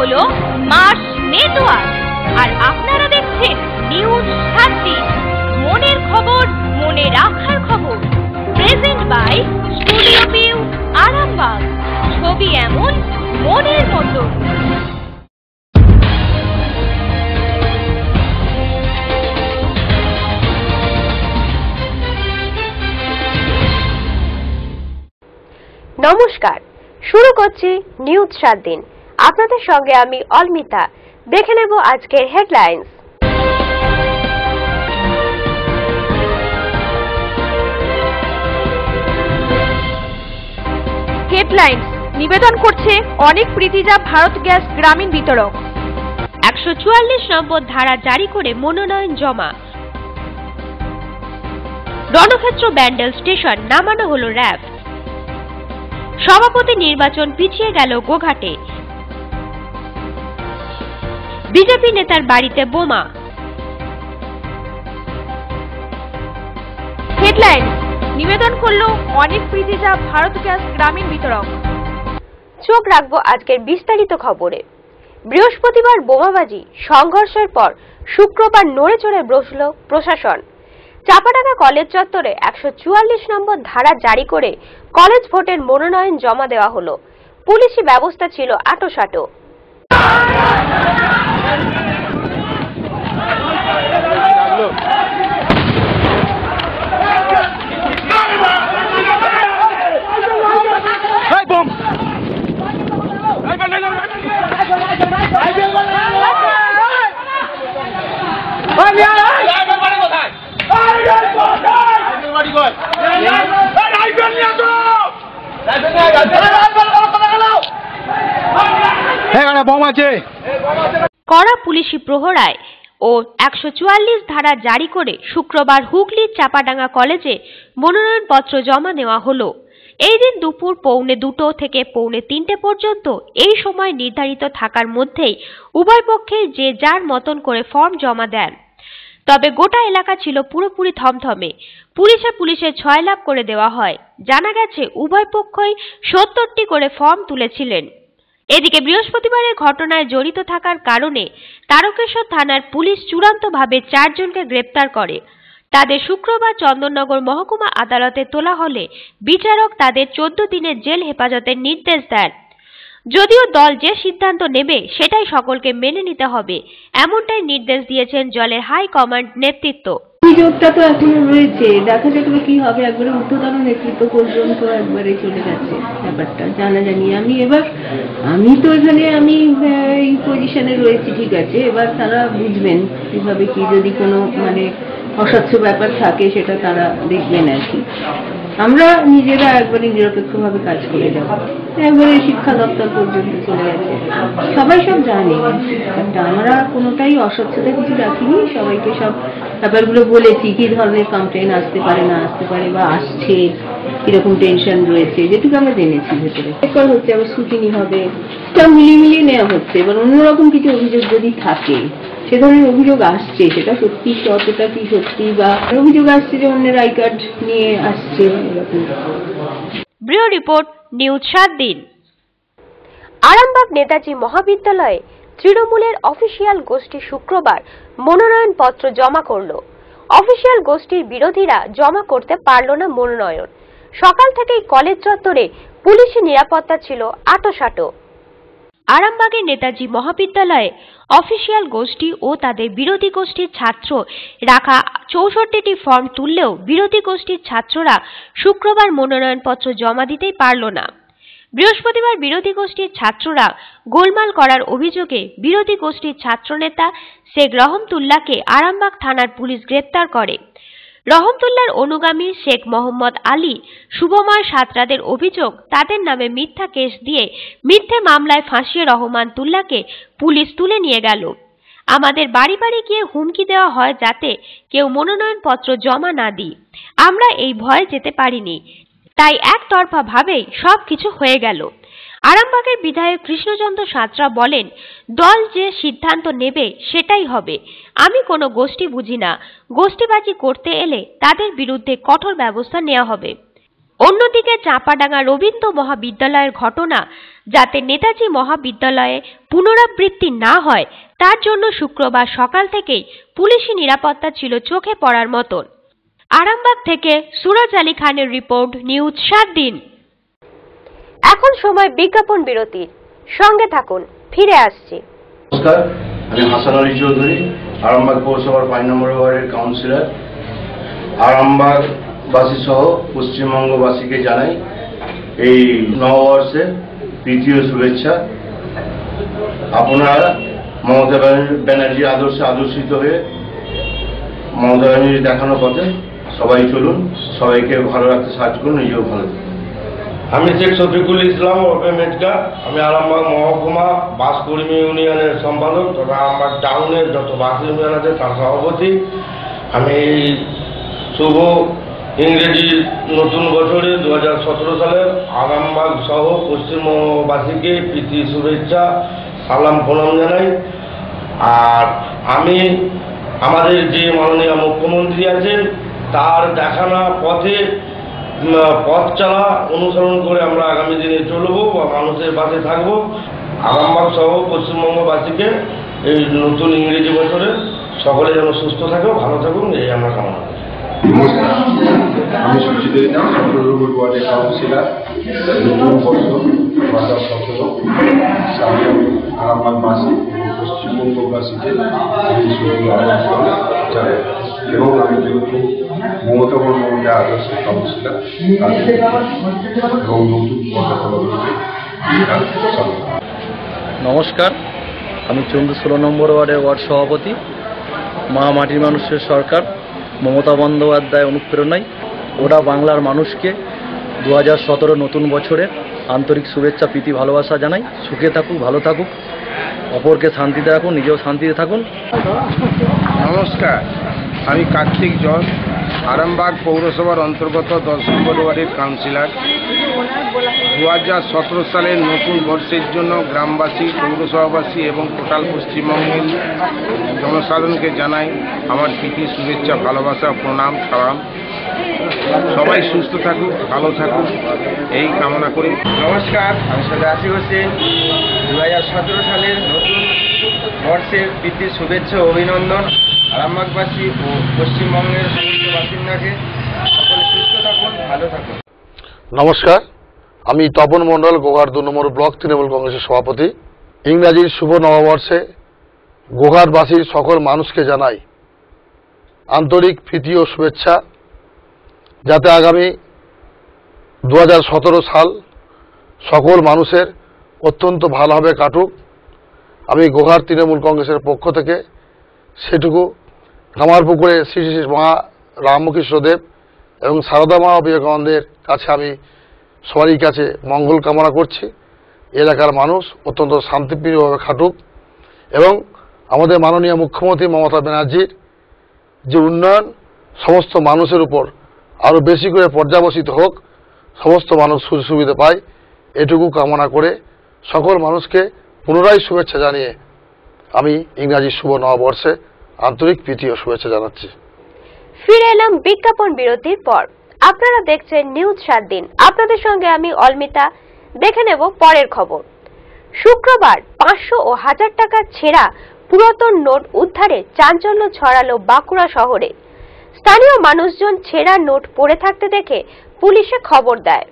হলো March network, আর আপনারা দেখছেন নিউজ 7 দিন। মনের খবর, মনে রাখার খবর। Present by studio view, Arambagh. ছবি এমন, মনের মতো। নমস্কার, শুরু করছি নিউজ 7 দিন। আপনাদের সঙ্গে আমি অলমিতা। দেখে নেব আজকের হেডলাইন্স। নিবেদন করছে অনেক প্রীতিজা ভারত গ্যাস গ্রামীণ বিতরক। 144 নম্বর ধারা জারি করে মনোনয়ন জমা। রণক্ষেত্র ব্যান্ডেল স্টেশন নামানো হলো র্যাব। সভাপতি নির্বাচন পিছিয়ে গেল গোঘাটে। বিজেপি নেতার বাড়িতে বোমা। হেডলাইন নিবেদন করলো অনেক প্রীতিজা ভারত গ্যাস গ্রামীণ বিতরক। চোখ রাখবো আজকের বিস্তারিত খবরে। বৃহস্পতিবার বোমাবাজি সংঘর্ষের পর শুক্রবার নড়ে চড়ে বসল প্রশাসন। চাপাডাঙ্গা কলেজ চত্বরে 144 নম্বর ধারা জারি করে কলেজ ভোটের মনোনয়ন জমা দেওয়া হলো। পুলিশি ব্যবস্থা ছিল আঁটোসাঁটো। কড়া পুলিশি প্রহরায় ও 144 ধারা জারি করে শুক্রবার হুগলির চাপাডাঙ্গা কলেজে মনোনয়নপত্র জমা নেওয়া হলো। এই দিন দুপুর 2:45 থেকে 3:30 পর্যন্ত এই সময় নির্ধারিত থাকার মধ্যেই উভয় পক্ষে যে যার মতন করে ফর্ম জমা দেন। তবে গোটা এলাকা ছিল পুরোপুরি থমথমে। পুলিশে 6 লাখ করে দেওয়া হয়। জানা গেছে উভয় পক্ষই 70টি করে ফর্ম তুলেছিলেন। এদিকে বৃহস্পতিবারের ঘটনায় জড়িত থাকার কারণে তারকেশ্বর থানার পুলিশ চূড়ান্তভাবে 4 জনকে গ্রেপ্তার করে। তাদের শুক্রবার চন্দননগর মহকুমা আদালতে তোলা হলে বিচারক তাদের 14 দিনের জেল হেফাজতের নির্দেশ দেন। যদিও দল যে সিদ্ধান্ত নেবে সেটাই সকলকে মেনে নিতে হবে, এমনটাই নির্দেশ দিয়েছেন দলের হাই কমান্ড নেতৃত্ব। অভিযোগটা তো এখনো রয়েছে, দেখা যাক কি হবে। একবারে ঊর্ধ্বতন নেতৃত্ব পর্যন্ত একবারে চলে গেছে ব্যাপারটা জানাজানি। আমি তো এখানে এই পজিশনে রয়েছি, ঠিক আছে। এবার তারা বুঝবেন কিভাবে কি, যদি কোনো অস্বচ্ছ ব্যাপার থাকে সেটা তারা দেখবেন আর কি। আমরা নিজেরা একবারে নিরপেক্ষভাবে কাজ করে যাব। একবারে শিক্ষা দপ্তর পর্যন্ত চলে গেছে, সবাই সব জানে। আমরা কোনোটাই অস্বচ্ছতা কিছু রাখিনি, সবাইকে সব ব্যাপারগুলো বলেছি, কি ধরনের কমপ্লেন আসতে পারে না আসতে পারে বা আসছে, কিরকম টেনশন রয়েছে, যেটুকু আমরা জেনেছি। ভেতরে এরপর হচ্ছে আবার স্ক্রুটিনি হবে, সব মিলিয়ে নেওয়া হচ্ছে। এবার অন্যরকম কিছু অভিযোগ যদি থাকে, সে ধরনের অভিযোগ আসছে, সেটা সত্যি কতটা কি সত্যি, বা অভিযোগ আসছে যে অন্যের আই কার্ড নিয়ে আসছে, এরকম। ব্যুরো রিপোর্ট, নিউজ 7 দিন। আরামবাগ নেতাজি মহাবিদ্যালয়ে তৃণমূলের অফিসিয়াল গোষ্ঠী শুক্রবার মনোনয়নপত্র জমা করল। অফিসিয়াল গোষ্ঠীর বিরোধীরা জমা করতে পারল না মনোনয়ন। সকাল থেকেই কলেজ চত্বরে পুলিশি নিরাপত্তা ছিল আঁটোসাঁটো। আরামবাগের নেতাজি মহাবিদ্যালয়ে অফিসিয়াল গোষ্ঠী ও তাদের বিরোধী গোষ্ঠীর ছাত্র রাখা 64টি ফর্ম তুললেও বিরোধী গোষ্ঠীর ছাত্ররা শুক্রবার মনোনয়নপত্র জমা দিতেই পারল না। বৃহস্পতিবার বিরোধী গোষ্ঠীর ছাত্ররা গোলমাল করার অভিযোগে বিরোধী গোষ্ঠীর ছাত্রনেতা শেখ রহমতুল্লাহকে আরামবাগ থানার পুলিশ গ্রেপ্তার করে। রহমতুল্লাহর অনুগামী শেখ মোহাম্মদ আলী, শুভময় সাঁতরাদের অভিযোগ, তাদের নামে মিথ্যা কেস দিয়ে মিথ্যে মামলায় ফাঁসিয়ে রহমাতুল্লাহকে পুলিশ তুলে নিয়ে গেল। আমাদের বাড়ি বাড়ি গিয়ে হুমকি দেওয়া হয় যাতে কেউ মনোনয়নপত্র জমা না দিই। আমরা এই ভয়ে যেতে পারিনি, তাই একতরফা ভাবেই সবকিছু হয়ে গেল। আরামবাগের বিধায়ক কৃষ্ণচন্দ্র সাঁতরা বলেন, দল যে সিদ্ধান্ত নেবে সেটাই হবে। আমি কোনো গোষ্ঠী বুঝি না, গোষ্ঠীবাজি করতে এলে তাদের বিরুদ্ধে কঠোর ব্যবস্থা নেওয়া হবে। অন্যদিকে চাঁপাডাঙ্গা রবীন্দ্র মহাবিদ্যালয়ের ঘটনা যাতে নেতাজি মহাবিদ্যালয়ে পুনরাবৃত্তি না হয় তার জন্য শুক্রবার সকাল থেকেই পুলিশি নিরাপত্তা ছিল চোখে পড়ার মতন। আরামবাগ থেকে সুরজ আলী খানের রিপোর্ট, নিউজ 7 দিন। এখন সময় বিজ্ঞাপন বিরতির, সঙ্গে থাকুন, ফিরে আসছি। নমস্কার, আমি হাসান আলী চৌধুরী, আরামবাগ পৌরসভার 5 নম্বর ওয়ার্ডের কাউন্সিলর। আরামবাগবাসী সহ পশ্চিমবঙ্গবাসীকে জানাই এই নববর্ষের তৃতীয় শুভেচ্ছা। আপনারা মমতা ব্যানার্জির আদর্শে আদর্শিত হয়ে মমতা ব্যানার্জির দেখানো পথে সবাই চলুন, সবাইকে ভালো রাখতে সাহায্য করুন, নিজেও ভালো থাকুন। আমি শেখ শফিকুল ইসলাম ওপে মেটকা। আমি আরামবাগ মহকুমা বাস কর্মী ইউনিয়নের সম্পাদক তথা আরামবাগ টাউনের যত বাস ইউনিয়ন আছে তার সভাপতি। আমি শুভ ইংরেজি নতুন বছরে 2017 সালের আরামবাগ সহ পশ্চিমবঙ্গবাসীকে প্রীতি শুভেচ্ছা সালাম প্রণাম জানাই। আর আমি আমাদের যে মাননীয় মুখ্যমন্ত্রী আছেন তার দেখানো পথে পথ চলা অনুসরণ করে আমরা আগামী দিনে চলবো বা মানুষের পাশে থাকবো। আরামবাগ সহ পশ্চিমবঙ্গবাসীকে এই নতুন ইংরেজি বছরে সকলে যেন সুস্থ থাকে, ভালো থাকুন, এই আমরা কামনা করি। নমস্কার, আমি সুচিত নাম, 17 নম্বর ওয়ার্ডের কাউন্সিলর। নতুন বর্ষ 2017 সামনে আরামবাগবাসী পশ্চিমবঙ্গবাসীকে জানাই এবং আমি যেহেতু মমতা বন্দ্যোপাধ্যায় আদর্শের কাউন্সিলর এবং নতুন নমস্কার, আমি চন্দ্র 16 নম্বর ওয়ার্ডের ওয়ার্ড সভাপতি। মা মাটির মানুষের সরকার মমতা বন্দ্যোপাধ্যায় অনুপ্রেরণায় ওরা বাংলার মানুষকে 2017 নতুন বছরের আন্তরিক শুভেচ্ছা, প্রীতি, ভালোবাসা জানাই। সুখে থাকুক, ভালো থাকুক, অপরকে শান্তিতে রাখুন, নিজেও শান্তিতে থাকুন। নমস্কার, আমি কার্তিক জল, আরামবাগ পৌরসভার অন্তর্গত 10 নম্বর ওয়ার্ডের কাউন্সিলর। 2017 সালের নতুন বর্ষের জন্য গ্রামবাসী, পৌরসভাবাসী এবং টোটাল পশ্চিমবঙ্গের জনসাধারণকে জানাই আমার প্রীতি শুভেচ্ছা, ভালোবাসা, প্রণাম, সালাম। সবাই সুস্থ থাকুক, ভালো থাকুক, এই কামনা করি। নমস্কার, আমি সৈয়দ আসিফ হোসেন। 2017 সালের নতুন বর্ষের প্রীতি শুভেচ্ছা ও অভিনন্দন আরামবাগবাসী ও পশ্চিমবঙ্গের সমস্ত বাসিন্দাকে। সকলে সুস্থ থাকুন, ভালো থাকুন। নমস্কার, আমি তপন মণ্ডল, গোঘাট 2 নম্বর ব্লক তৃণমূল কংগ্রেসের সভাপতি। ইংরাজির শুভ নববর্ষে গোঘাটবাসীর সকল মানুষকে জানাই আন্তরিক প্রীতি ও শুভেচ্ছা, যাতে আগামী 2017 সাল সকল মানুষের অত্যন্ত ভালোভাবে কাটুক। আমি গোঘাট তৃণমূল কংগ্রেসের পক্ষ থেকে সেটুকু কামারপুকুরে শ্রী শ্রী মা রামকৃষ্ণদেব এবং সারদা মা বিবেকানন্দের কাছে আমি সবারই কাছে মঙ্গল কামনা করছি। এলাকার মানুষ অত্যন্ত শান্তিপ্রিয়ভাবে খাটুক এবং আমাদের মাননীয় মুখ্যমন্ত্রী মমতা ব্যানার্জির যে উন্নয়ন সমস্ত মানুষের উপর আরও বেশি করে পর্যাবসিত হোক, সমস্ত মানুষ সুযোগ সুবিধা পায়, এটুকু কামনা করে সকল মানুষকে পুনরায় শুভেচ্ছা জানিয়ে আমি ইংরাজি শুভ নববর্ষে আন্তরিক প্রীতি ও শুভেচ্ছা জানাচ্ছি। ফিরে এলাম বিজ্ঞাপন বিরতির পর। আপনারা দেখছেন নিউজ 7 দিন। আপনাদের সঙ্গে আমি অলমিতা। দেখে নেব পরের খবর। শুক্রবার 500 ও 1000 টাকার ছেঁড়া পুরাতন নোট উদ্ধারে চাঞ্চল্য ছড়ালো বাঁকুড়া শহরে। স্থানীয় মানুষজন ছেঁড়া নোট পড়ে থাকতে দেখে পুলিশে খবর দেয়।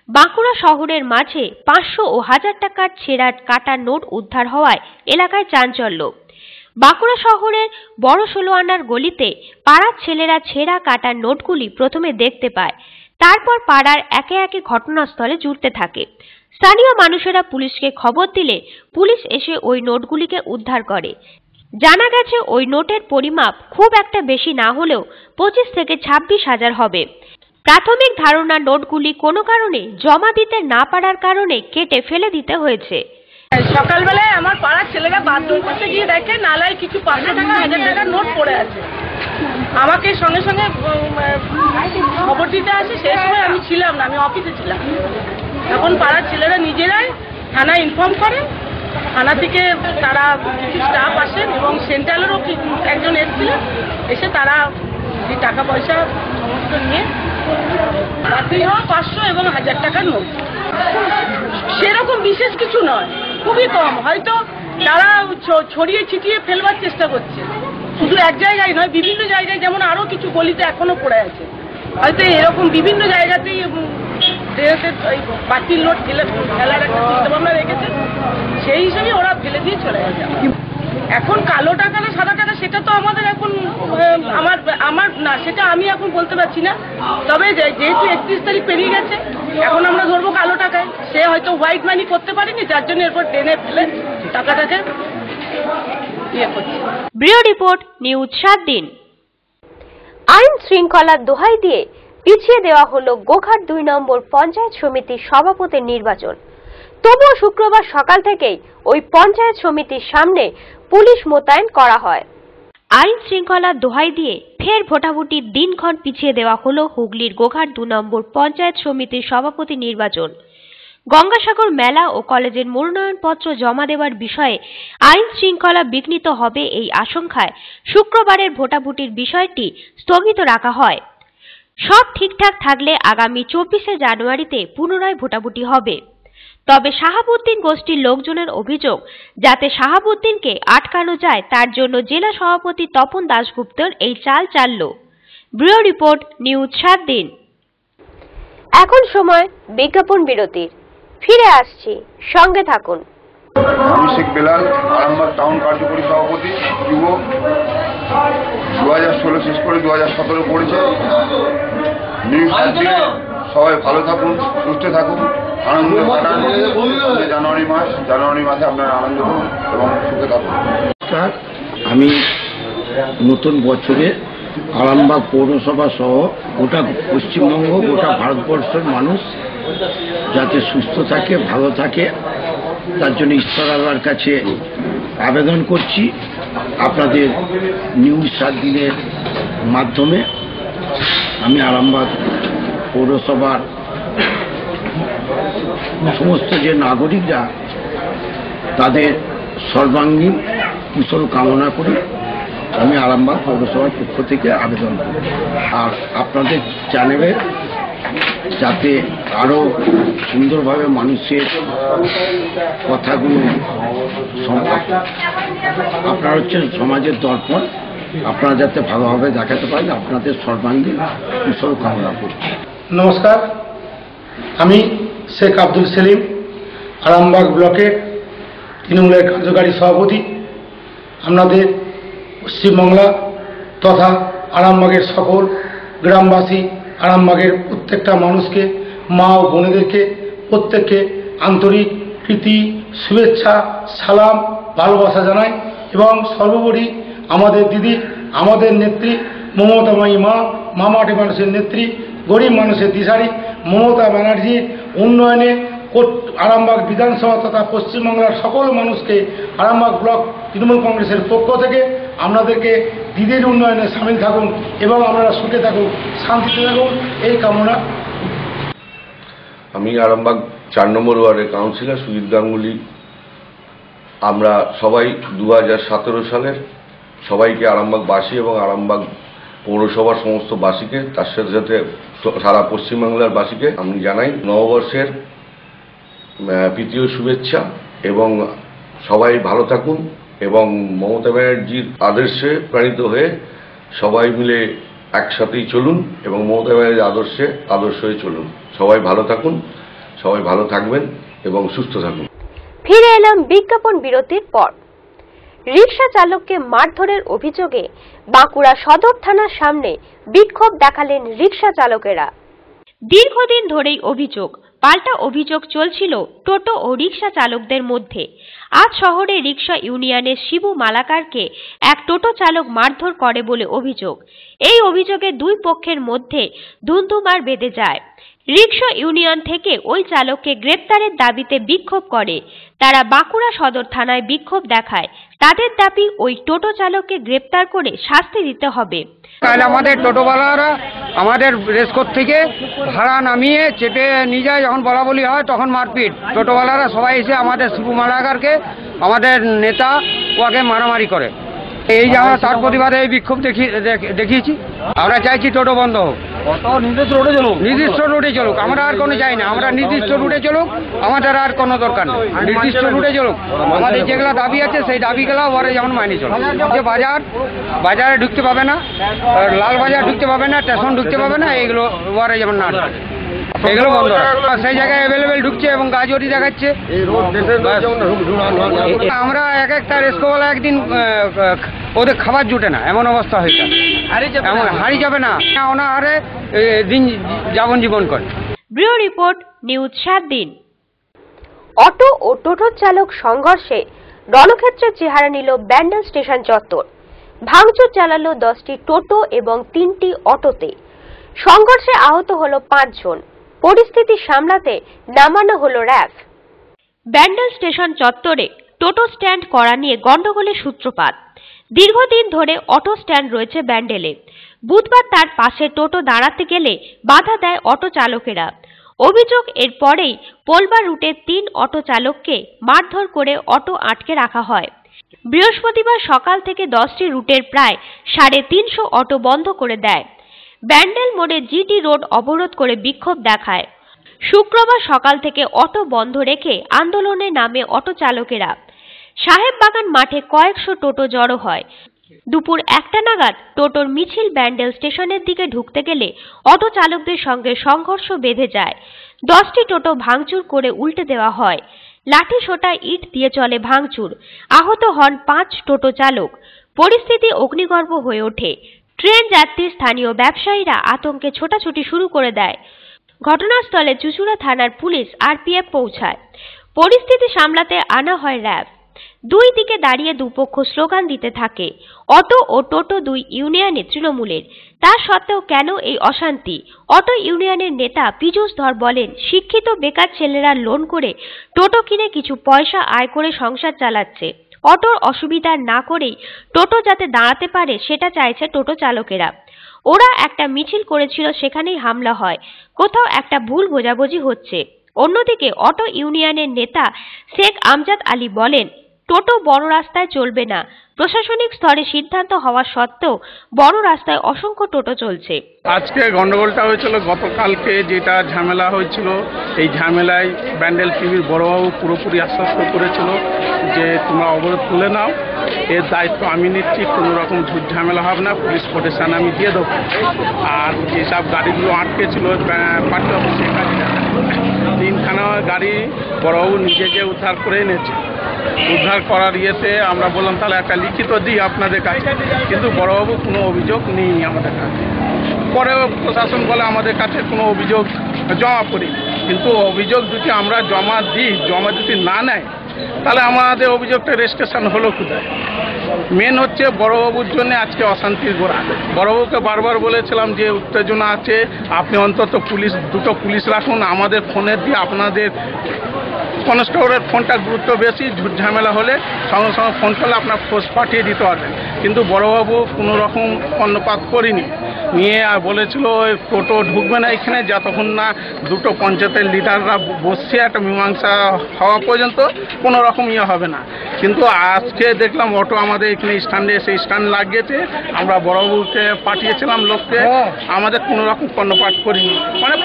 বাঁকুড়া শহরের মাঝে 500 ও 1000 টাকার ছেঁড়া কাটা নোট উদ্ধার হওয়ায় এলাকায় চাঞ্চল্য। বাঁকুড়া শহরের বড় 16 আনার গলিতে পাড়ার ছেলেরা ছেঁড়া কাটা নোটগুলি প্রথমে দেখতে পায়, তারপর পাড়ার একে একে ঘটনাস্থলে জুটতে থাকে। স্থানীয় মানুষেরা পুলিশকে খবর দিলে পুলিশ এসে ওই নোটগুলিকে উদ্ধার করে। জানা গেছে ওই নোটের পরিমাপ খুব একটা বেশি না হলেও 25 থেকে 26 হাজার হবে। প্রাথমিক ধারণা নোটগুলি কোনো কারণে জমা দিতে না পারার কারণে কেটে ফেলে দিতে হয়েছে। সকালবেলায় আমার পাড়ার ছেলেরা বাথরুম করতে গিয়ে দেখে নালায় কিছু 500 টাকা 1000 টাকার নোট পড়ে আছে। আমাকে সঙ্গে সঙ্গে খবর দিতে আসে। সেই সময় আমি ছিলাম না, আমি অফিসে ছিলাম। এখন পাড়ার ছেলেরা নিজেরাই থানায় ইনফর্ম করে। থানা থেকে তারা কিছু স্টাফ আসেন এবং সেন্ট্রালেরও একজন এসেছিলেন। এসে তারা যে টাকা পয়সা সমস্ত নিয়ে বাতিল হওয়া 500 এবং 1000 টাকার নোট। সেরকম বিশেষ কিছু নয়, খুবই কম, হয়তো তারা ছড়িয়ে ছিটিয়ে ফেলবার চেষ্টা করছে। শুধু এক জায়গায় নয়, বিভিন্ন জায়গায়, যেমন আরো কিছু গলিতে এখনো পড়ে আছে, হয়তো এরকম বিভিন্ন জায়গাতেই বাতিল নোট ফেলার একটা চিন্তা ভাবনা রেখেছে, সেই হিসেবে ওরা ফেলে দিয়ে চলে গেছে। এখন কালো টাকা না সাদা টাকা সেটা তো আমাদের এখন আমার না, সেটা আমি এখন বলতে পারছি না। তবে যেহেতু 31 তারিখ পেরিয়ে গেছে, এখন আমরা ধরবো কালো টাকায়। সে হয়তো হোয়াইট মানি করতে পারেনি, যার জন্য এরপর টেনে ফেলে টাকাটাকে ইয়ে করছে। ব্যুরো রিপোর্ট, নিউজ 7 দিন। আইন শৃঙ্খলার দোহাই দিয়ে পিছিয়ে দেওয়া হলো গোঘাট 2 নম্বর পঞ্চায়েত সমিতির সভাপতির নির্বাচন। তবুও শুক্রবার সকাল থেকেই ওই পঞ্চায়েত সমিতির সামনে পুলিশ মোতায়েন করা হয়। আইন শৃঙ্খলার দোহাই দিয়ে ফের ভোটাভুটির দিনক্ষণ পিছিয়ে দেওয়া হলো হুগলির গোঘাট 2 নম্বর পঞ্চায়েত সমিতির সভাপতি নির্বাচন। গঙ্গাসাগর মেলা ও কলেজের মনোনয়নপত্র জমা দেওয়ার বিষয়ে আইন শৃঙ্খলা বিঘ্নিত হবে এই আশঙ্কায় শুক্রবারের ভোটাভুটির বিষয়টি স্থগিত রাখা হয়। সব ঠিকঠাক থাকলে আগামী 24শে জানুয়ারিতে পুনরায় ভোটাভুটি হবে। তবে শাহাবুদ্দিন গোষ্ঠীর লোকজনের অভিযোগ, যাতে শাহাবুদ্দিনকে আটকানো যায় তার জন্য জেলা সভাপতি তপন দাশগুপ্তর এই চাল চালল। ব্যুরো রিপোর্ট, নিউজ 7 দিন। এখন সময় বিজ্ঞাপন বিরতির। ফিরে আসছি, সঙ্গে থাকুন। আমি শেখ বেলাল, আরামবাগ টাউন কার্যকরী সভাপতি, যুব। 2016 শেষ করে 2017 পড়েছে। সবাই ভালো থাকুন, সুস্থ থাকুন, আনন্দ কাটান। জানুয়ারি মাসে আপনারা আনন্দ করুন এবং সুখে থাকুন। আমি নতুন বছরে আরামবাগ পৌরসভা সহ গোটা পশ্চিমবঙ্গ, গোটা ভারতবর্ষের মানুষ যাতে সুস্থ থাকে, ভালো থাকে, তার জন্য ঈশ্বর আল্লাহর কাছে আবেদন করছি। আপনাদের নিউজ 7 দিনের মাধ্যমে আমি আরামবাগ পৌরসভার সমস্ত যে নাগরিকরা, তাদের সর্বাঙ্গীন কুশল কামনা করি। আমি আরামবাগ পৌরসভার পক্ষ থেকে আবেদন করি। আর আপনাদের চ্যানেলে যাতে আরও সুন্দরভাবে মানুষের কথাগুলো, আপনারা হচ্ছেন সমাজের দর্পণ, আপনারা যাতে ভালোভাবে দেখাতে পারেন, আপনাদের সর্বাঙ্গীন কুশল কামনা করছি। নমস্কার, আমি শেখ আব্দুল সেলিম, আরামবাগ ব্লকের তৃণমূলের কার্যকারী সভাপতি। আপনাদের পশ্চিমবাংলা তথা আরামবাগের সকল গ্রামবাসী, আরামবাগের প্রত্যেকটা মানুষকে, মা ও বোনেদেরকে প্রত্যেককে আন্তরিক প্রীতি, শুভেচ্ছা, সালাম, ভালোবাসা জানাই। এবং সর্বোপরি আমাদের দিদি, আমাদের নেত্রী মমতাময়ী মা মাটি মানুষের নেত্রী, গরিব মানুষের দিশারি মমতা ব্যানার্জির উন্নয়নে আরামবাগ বিধানসভা তথা পশ্চিমবাংলার সকল মানুষকে আরামবাগ ব্লক তৃণমূল কংগ্রেসের পক্ষ থেকে আপনাদেরকে দিদির উন্নয়নে সামিল থাকুন এবং আপনারা সুখে থাকুন, শান্তিতে থাকুন, এই কামনা। আমি আরামবাগ 4 নম্বর ওয়ার্ডের কাউন্সিলর সুজিত গাঙ্গুলি। আমরা সবাই 2017 সালের সবাইকে আরামবাগবাসী এবং আরামবাগ পৌরসভার সমস্ত বাসীকে, তার সাথে সাথে সারা পশ্চিমবাংলার বাসীকে আমি জানাই নববর্ষের প্রীতীয় শুভেচ্ছা এবং সবাই ভালো থাকুন এবং মমতা ব্যানার্জির আদর্শে প্রাণিত হয়ে সবাই মিলে একসাথেই চলুন এবং মমতা ব্যানার্জির আদর্শ হয়ে চলুন। সবাই ভালো থাকুন, সবাই ভালো থাকবেন এবং সুস্থ থাকুন। ফিরে এলাম বিজ্ঞাপন বিরতির পর। রিকশা চালককে মারধরের অভিযোগে বাঁকুড়া সদর থানার সামনে বিক্ষোভ দেখালেন রিকশা চালকেরা। দীর্ঘদিন ধরেই অভিযোগ, পাল্টা অভিযোগ চলছিল টোটো ও রিকশা চালকদের মধ্যে। আজ শহরে রিকশা ইউনিয়নের শিবু মালাকারকে এক টোটো চালক মারধর করে বলে অভিযোগ। এই অভিযোগে দুই পক্ষের মধ্যে ধুন্ধুমার বেঁধে যায়। রিকশা ইউনিয়ন থেকে ওই চালককে গ্রেপ্তারের দাবিতে বিক্ষোভ করে। তারা বাঁকুড়া সদর থানায় বিক্ষোভ দেখায়। তাদের দাবি ওই টোটো চালককে গ্রেপ্তার করে শাস্তি দিতে হবে। তাহলে আমাদের টোটোওয়ালারা আমাদের রেসকোর্ট থেকে ভাড়া নামিয়ে চেপে নিয়ে যায়, যখন বলা বলি হয় তখন মারপিট। টোটোওয়ালারা সবাই এসে আমাদের শিবু মালাকারকে, আমাদের নেতা, ওকে মারামারি করে। এই যে আমরা তার প্রতিবাদে এই বিক্ষোভ দেখিয়েছি। আমরা চাইছি টোটো বন্ধ হোক। নির্দিষ্ট রুটে চলুক, আমরা আর কোনো যাই না, আমরা নির্দিষ্ট রুটে চলুক, আমাদের আর কোনো দরকার নেই, নির্দিষ্ট রুটে চলুক। আমাদের যেগুলো দাবি আছে সেই দাবিগুলো ওরা যেমন মানি চলুক। যে বাজারে ঢুকতে পাবে না, লাল বাজার ঢুকতে পাবে না, স্টেশন ঢুকতে পাবে না, এইগুলো ওরা যেমন না এগুলো বন্ধ। সেই জায়গায় অ্যাভেলেবেল ঢুকছে এবং গাজরি দেখাচ্ছে। আমরা এক একটা রেস্কোওয়ালা একদিন ওদের খাবার জুটে না, এমন অবস্থা হয়েছে, হারিয়ে যাবে না, অনাহারে দিন জীবন করে। ব্যুরো রিপোর্ট, নিউজ 7 দিন। অটো ও টোটোর চালক সংঘর্ষে রণক্ষেত্রের চেহারা নিল ব্যান্ডেল স্টেশন চত্বর। ভাঙচুর চালালো 10টি টোটো এবং 3টি অটোতে। সংঘর্ষে আহত হলো 5 জন। পরিস্থিতি সামলাতে নামানো হলো র্যাব। ব্যান্ডেল স্টেশন চত্বরে টোটো স্ট্যান্ড করা নিয়ে গন্ডগোলের সূত্রপাত। দীর্ঘদিন ধরে অটো স্ট্যান্ড রয়েছে ব্যান্ডেলে। বুধবার তার পাশে টোটো দাঁড়াতে গেলে বাধা দেয় অটো চালকেরা। অভিযোগ, এরপরেই পোলবা রুটে 3 অটো চালককে মারধর করে অটো আটকে রাখা হয়। বৃহস্পতিবার সকাল থেকে 10টি রুটের প্রায় 350 অটো বন্ধ করে দেয়। ব্যান্ডেল মোড়ে জিটি রোড অবরোধ করে বিক্ষোভ দেখায়। শুক্রবার সকাল থেকে অটো বন্ধ রেখে আন্দোলনে নামে অটো চালকেরা। সাহেববাগান মাঠে কয়েকশো টোটো জড়ো হয়। দুপুর 1টা নাগাদ টোটোর মিছিল ব্যান্ডেল স্টেশনের দিকে ঢুকতে গেলে অটো চালকদের সঙ্গে সংঘর্ষ বেঁধে যায়। 10টি টোটো ভাঙচুর করে উল্টে দেওয়া হয়। লাঠি সোটা ইট দিয়ে চলে ভাঙচুর। আহত হন 5 টোটো চালক। পরিস্থিতি অগ্নিগর্ভ হয়ে ওঠে। ট্রেন যাত্রী স্থানীয় ব্যবসায়ীরা আতঙ্কে ছোটাছুটি শুরু করে দেয়। ঘটনাস্থলে চুঁচুড়া থানার পুলিশ আরপিএফ পৌঁছায়। পরিস্থিতি সামলাতে আনা হয় র্যাব। দুই দিকে দাঁড়িয়ে দুপক্ষ স্লোগান দিতে থাকে। অটো ও টোটো 2 ইউনিয়নে তৃণমূলের, তা সত্ত্বেও কেন এই অশান্তি? অটো ইউনিয়নের নেতা পীযূষ ধর বলেন, শিক্ষিত বেকার ছেলেরা লোন করে টোটো কিনে কিছু পয়সা আয় করে সংসার চালাচ্ছে। অটোর অসুবিধা না করেই টোটো যাতে দাঁড়াতে পারে সেটা চাইছে টোটো চালকেরা। ওরা একটা মিছিল করেছিল, সেখানেই হামলা হয়। কোথাও একটা ভুল বোঝাবুঝি হচ্ছে। অন্যদিকে অটো ইউনিয়নের নেতা শেখ আমজাদ আলী বলেন, টোটো বড় রাস্তায় চলবে না। প্রশাসনিক স্তরে সিদ্ধান্ত হওয়া সত্ত্বেও বড় রাস্তায় অসংখ্য টোটো চলছে। আজকে গন্ডগোলটা হয়েছিল গতকালকে, যেটা ঝামেলা হয়েছিল, এই ঝামেলায় ব্যান্ডেল টিভির বড়বাবু পুরোপুরি আশ্বস্ত করেছিল যে তোমরা অবরোধ তুলে নাও, এর দায়িত্ব আমি নিচ্ছি, কোনো রকম ঝুট ঝামেলা হবে না, পুলিশ প্রোটেকশন আমি দিয়ে দেবো। আর যেসব গাড়িগুলো আটকে ছিল পার্টি অফিসে, 3খানা গাড়ি বড়বাবু নিজে যে উদ্ধার করে এনেছে। উদ্ধার করার ইয়েতে আমরা বললাম তাহলে একটা লিখিত দিই আপনাদের কাছে, কিন্তু বড়বাবু কোনো অভিযোগ নেই আমাদের কাছে। পরে প্রশাসন বলে আমাদের কাছে কোনো অভিযোগ জমা করি, কিন্তু অভিযোগ যদি আমরা জমা দিই, জমা যদি না নেয় তাহলে আমাদের অভিযোগটা রেজিস্ট্রেশন হলো কোথায়? মেন হচ্ছে বড়বাবুর জন্য আজকে অশান্তির গোড়া। বড়বাবুকে বারবার বলেছিলাম যে উত্তেজনা আছে, আপনি অন্তত দুটো পুলিশ রাখুন, আমাদের ফোনের দিয়ে আপনাদের কনস্টেবলের ফোনটা গুরুত্ব বেশি, ঝুট ঝামেলা হলে সঙ্গে সঙ্গে ফোন করলে আপনার ফোর্স পাঠিয়ে দিতে পারবেন। কিন্তু বড়বাবু কোনো রকম কর্ণপাত করিনি, নিয়ে আর বলেছিল টোটো ঢুকবে না এখানে যতক্ষণ না দুটো পঞ্চায়েতের লিডাররা বসছে, একটা মীমাংসা হওয়া পর্যন্ত কোনো রকম হবে না। কিন্তু আজকে দেখলাম অটো আমাদের এখানে স্ট্যান্ডে এসে স্ট্যান্ড লাগিয়েছে। আমরা বড়বাবুকে পাঠিয়েছিলাম লোককে, আমাদের কোনো রকম কর্ণপাত করিনি, মানে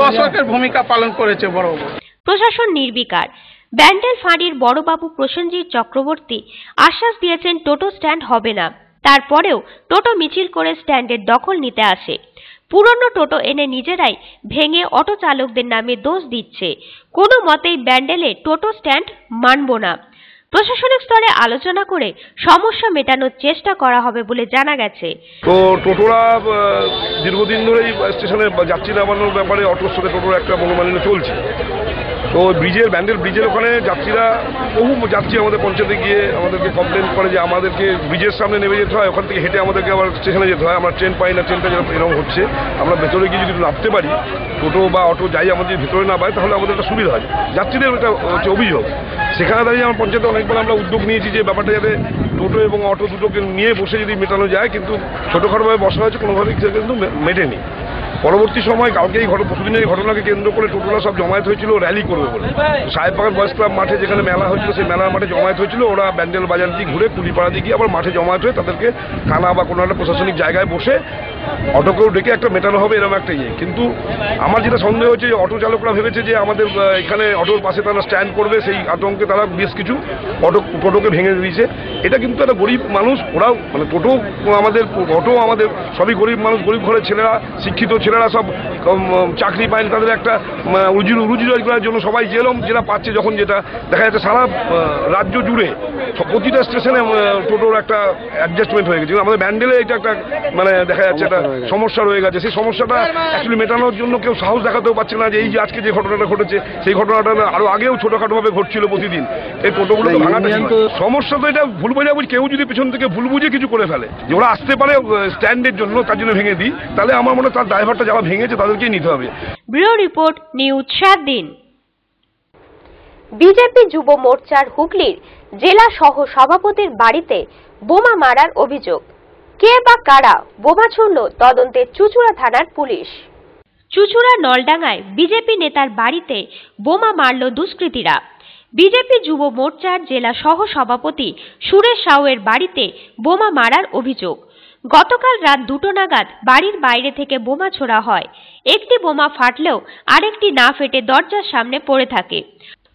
দর্শকের ভূমিকা পালন করেছে বড়বাবু। প্রশাসন নির্বিকার। ব্যান্ডেল ফাঁড়ির বড়বাবু প্রসেনজিৎ চক্রবর্তী আশ্বাস দিয়েছেন টোটো স্ট্যান্ড হবে না। তারপরেও টোটো মিছিল করে স্ট্যান্ডের দখল নিতে আসে। পুরনো টোটো এনে নিজেরাই ভেঙে অটো চালকদের নামে দোষ দিচ্ছে। কোনো মতেই ব্যান্ডেলে টোটো স্ট্যান্ড মানব না। প্রশাসনিক স্তরে আলোচনা করে সমস্যা মেটানোর চেষ্টা করা হবে বলে জানা গেছে। তো টোটোরা দীর্ঘদিন ধরেই স্টেশনে যাত্রী নামানোর ব্যাপারে অটোর সাথে টোটোর একটা মনোমালিন্য চলছে। তো ব্যান্ডেল ব্রিজের ওখানে যাত্রীরা, বহু যাত্রী আমাদের পঞ্চায়েতে গিয়ে আমাদেরকে কমপ্লেন করে যে আমাদেরকে ব্রিজের সামনে নেমে যেতে হয়, ওখান থেকে হেঁটে আমাদেরকে আবার স্টেশনে যেতে হয়, আমরা ট্রেন পাই না, ট্রেনটা যেরকম এরকম হচ্ছে। আমরা ভেতরে গিয়ে যদি নামতে পারি, টোটো বা অটো যাই আমাদের যদি ভেতরে না পাই, তাহলে আমাদের একটা সুবিধা হয়। যাত্রীদের এটা হচ্ছে অভিযোগ। সেখানে দাঁড়িয়ে আমার পঞ্চায়েতে অনেকবার আমরা উদ্যোগ নিয়েছি যে ব্যাপারটা যাতে টোটো এবং অটো দুটোকে নিয়ে বসে যদি মেটানো যায়, কিন্তু ছোটোখাটোভাবে বসা হয়েছে, কোনোভাবেই সেটা কিন্তু মেটেনি। পরবর্তী সময় কালকে এই প্রতিদিনের এই ঘটনাকে কেন্দ্র করে টোটোলা সব জমায়েত হয়েছিল র্যালি করবে বলে। সাহেববাগান বয়েজ ক্লাব মাঠে যেখানে মেলা হয়েছিল সেই মেলার মাঠে জমায়েত হয়েছিল। ওরা ব্যান্ডেল বাজার দিয়ে ঘুরে কুলিপাড়া দিয়ে গিয়ে আবার মাঠে জমায়েত হয়ে তাদেরকে থানা বা কোনো একটা প্রশাসনিক জায়গায় বসে অটোকেও ডেকে একটা মেটানো হবে এরকম একটা ইয়ে। কিন্তু আমার যেটা সন্দেহ হচ্ছে যে অটো চালকরা ভেবেছে যে আমাদের এখানে অটোর পাশে তারা স্ট্যান্ড করবে, সেই আতঙ্কে তারা বেশ কিছু টোটোকে ভেঙে দিয়েছে। এটা কিন্তু একটা গরিব মানুষ, ওরাও মানে টোটো আমাদের সবই গরিব মানুষ, গরিব ঘরের ছেলেরা, শিক্ষিত ছেলেরা সব চাকরি পায়, তাদের একটা রুজি রোজগারের জন্য সবাই যেটা পাচ্ছে, যখন যেটা দেখা যাচ্ছে সারা রাজ্য জুড়ে প্রতিটা স্টেশনে টোটোর একটা অ্যাডজাস্টমেন্ট হয়ে গেছে। আমাদের ব্যান্ডেলে এটা একটা মানে দেখা যাচ্ছে একটা সমস্যা রয়ে গেছে। সেই সমস্যাটা অ্যাকচুয়ালি মেটানোর জন্য কেউ সাহস দেখাতেও পারছে না যে এই যে আজকে যে ঘটনাটা ঘটেছে সেই ঘটনাটা আরো আগেও ছোটখাটোভাবে ঘটছিল প্রতিদিন। এই টোটোগুলো তো ভাঙাতে সমস্যা তো এটা ভুল বোঝাবুঝি, কেউ যদি পেছন থেকে ভুল বুঝে কিছু করে ফেলে যে ওরা আসতে পারে স্ট্যান্ডের জন্য, তার জন্য ভেঙে দিই, তাহলে আমার মনে হয় তার ড্রাইভারটা যারা ভেঙেছে তাদেরকেই নিতে হবে। ব্যুরো রিপোর্ট, নিউজ 7 দিন। বিজেপি যুব মোর্চার হুগলির জেলা সহ সভাপতির বাড়িতে বোমা মারার অভিযোগ। কে বা কারা বোমা ছুড়ল, তদন্তে চুঁচুড়া থানার পুলিশ। চুঁচুড়া নলডাঙ্গায় বিজেপি নেতার বাড়িতে বোমা মারল দুষ্কৃতীরা। বিজেপি যুব মোর্চার জেলা সহ সভাপতি সুরেশ সাউয়ের বাড়িতে বোমা মারার অভিযোগ। গতকাল রাত 2টো নাগাদ বাড়ির বাইরে থেকে বোমা ছোড়া হয়। একটি বোমা ফাটলেও আরেকটি না ফেটে দরজার সামনে পড়ে থাকে।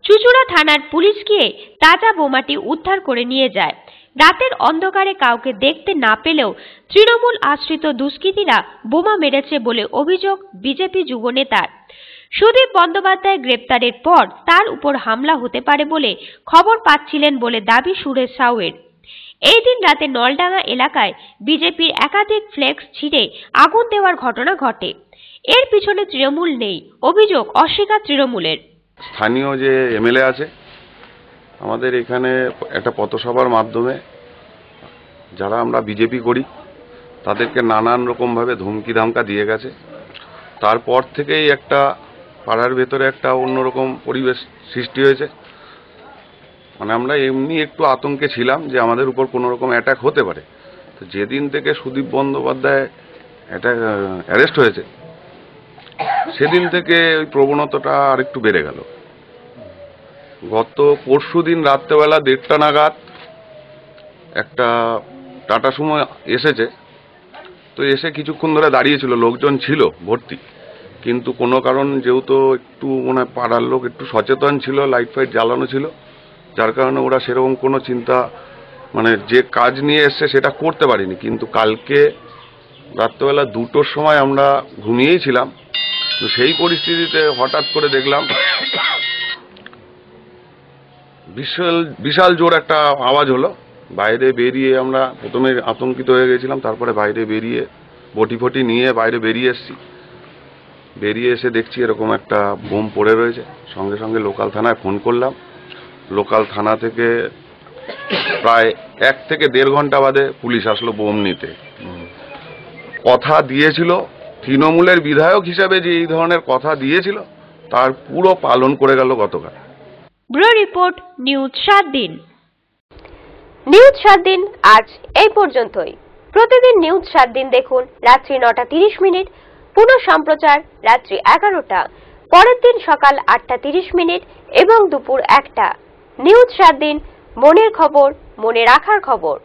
চুঁচুড়া থানার পুলিশ গিয়ে তাজা বোমাটি উদ্ধার করে নিয়ে যায়। রাতের অন্ধকারে কাউকে দেখতে না পেলেও তৃণমূল আশ্রিত দুষ্কৃতীরা বোমা মেরেছে বলে অভিযোগ বিজেপি যুব নেতার। সুদীপ বন্দ্যোপাধ্যায় গ্রেপ্তারের পর তার উপর হামলা হতে পারে বলে খবর পাচ্ছিলেন বলে দাবি সুরেশ সাউয়ের। এই দিন রাতে নলডাঙ্গা এলাকায় বিজেপির একাধিক ফ্লেক্স ছিঁড়ে আগুন দেওয়ার ঘটনা ঘটে। এর পিছনে তৃণমূল নেই, অভিযোগ অস্বীকার তৃণমূলের। স্থানীয় যে এমএলএ আছে আমাদের এখানে একটা পথসভার মাধ্যমে যারা আমরা বিজেপি করি তাদেরকে নানান রকমভাবে ধমকি ধামকা দিয়ে গেছে। তারপর থেকেই একটা পাড়ার ভেতরে একটা অন্যরকম পরিবেশ সৃষ্টি হয়েছে। মানে আমরা এমনি একটু আতঙ্কে ছিলাম যে আমাদের উপর কোনো রকম অ্যাটাক হতে পারে। তো যেদিন থেকে সুদীপ বন্দ্যোপাধ্যায় অ্যারেস্ট হয়েছে সেদিন থেকে ওই প্রবণতাটা আরেকটু বেড়ে গেল। গত পরশুদিন রাত্রেবেলা 1:30টা নাগাদ একটা টাটা সুমো এসেছে। তো এসে কিছুক্ষণ ধরে দাঁড়িয়েছিল, লোকজন ছিল ভর্তি, কিন্তু কোনো কারণ যেহেতু একটু মনে হয় পাড়ার লোক একটু সচেতন ছিল, লাইট ফাইট জ্বালানো ছিল, যার কারণে ওরা সেরকম কোনো চিন্তা মানে যে কাজ নিয়ে এসছে সেটা করতে পারিনি। কিন্তু কালকে রাত্রেবেলা 2টোর সময় আমরা ঘুমিয়েই ছিলাম। তো সেই পরিস্থিতিতে হঠাৎ করে দেখলাম বিশাল জোর একটা আওয়াজ হলো। বাইরে বেরিয়ে আমরা প্রথমে আতঙ্কিত হয়ে গেছিলাম, তারপরে বাইরে বেরিয়ে বটি ফটি নিয়ে বাইরে বেরিয়ে এসেছি। বেরিয়ে এসে দেখছি এরকম একটা বোম পড়ে রয়েছে। সঙ্গে সঙ্গে লোকাল থানায় ফোন করলাম। লোকাল থানা থেকে প্রায় 1 থেকে 1.5 ঘন্টা বাদে পুলিশ আসলো বোম নিতে। কথা দিয়েছিল তৃণমূলের বিধায়ক হিসাবে যে এই ধরনের কথা দিয়েছিল তার পুরো পালন করে গেল গতকাল। ব্যুরো রিপোর্ট, নিউজ 7 দিন। নিউজ 7 দিন আজ এই পর্যন্তই। প্রতিদিন নিউজ 7 দিন দেখুন রাত্রি 9:30, পুনঃ সম্প্রচার রাত্রি 11টা, পরের দিন সকাল 8:30 এবং দুপুর 1টা। নিউজ 7 দিন, মনের খবর, মনে রাখার খবর।